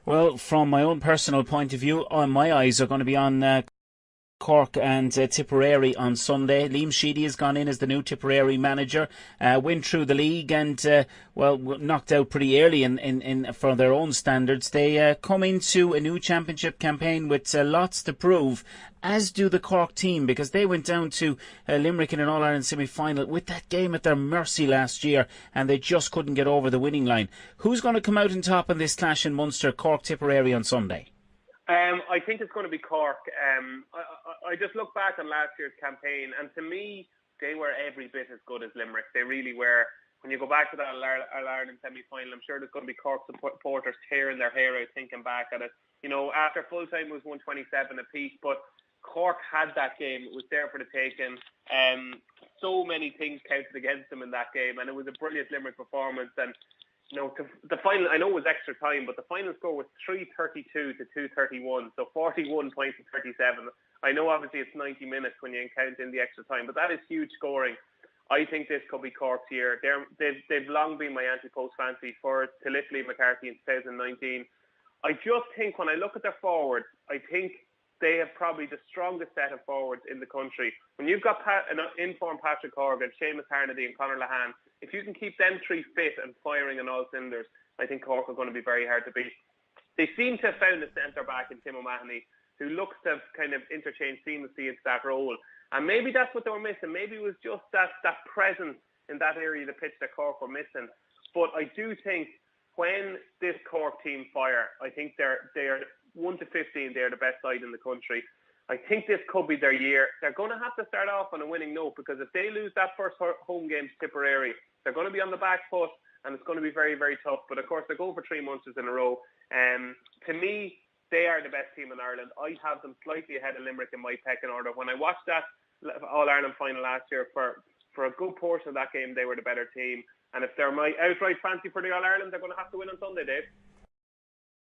Well, from my own personal point of view, my eyes are going to be on Cork and Tipperary on Sunday. Liam Sheedy has gone in as the new Tipperary manager, went through the league and knocked out pretty early in for their own standards. They come into a new championship campaign with lots to prove, as do the Cork team, because they went down to Limerick in an All-Ireland semi-final with that game at their mercy last year, and they just couldn't get over the winning line. Who's going to come out on top in this clash in Munster, Cork-Tipperary on Sunday? I think it's going to be Cork. I just look back on last year's campaign, and to me, they were every bit as good as Limerick. They really were. When you go back to that All-Ireland semi-final, I'm sure there's going to be Cork supporters tearing their hair out thinking back at it. You know, after full-time it was 127 apiece, but Cork had that game. It was there for the taking. So many things counted against them in that game, and it was a brilliant Limerick performance. And you know, the final, I know it was extra time, but the final score was 332 to 231, so 41 points to 37. I know obviously it's 90 minutes when you count in the extra time, but that is huge scoring. I think this could be Cork's year. They've long been my anti-post fancy for Tilifley McCarthy in 2019. I just think when I look at their forwards, I think they have probably the strongest set of forwards in the country. When you've got an informed Patrick Horgan, Seamus Harnedy and Conor Lahan, if you can keep them three fit and firing on all cylinders, I think Cork are going to be very hard to beat. They seem to have found a centre-back in Tim O'Mahony who looks to have kind of interchanged seamlessly into that role. And maybe that's what they were missing. Maybe it was just that presence in that area of the pitch that Cork were missing. But I do think when this Cork team fire, I think they're 1 to 15, they're the best side in the country. I think this could be their year. They're going to have to start off on a winning note, because if they lose that first home game to Tipperary, they're going to be on the back foot, and it's going to be very, very tough. But of course, they go for 3 Munsters in a row. To me, they are the best team in Ireland. I have them slightly ahead of Limerick in my pecking order. When I watched that All-Ireland final last year, for a good portion of that game, they were the better team. And if they're my outright fancy for the All-Ireland, they're going to have to win on Sunday, Dave.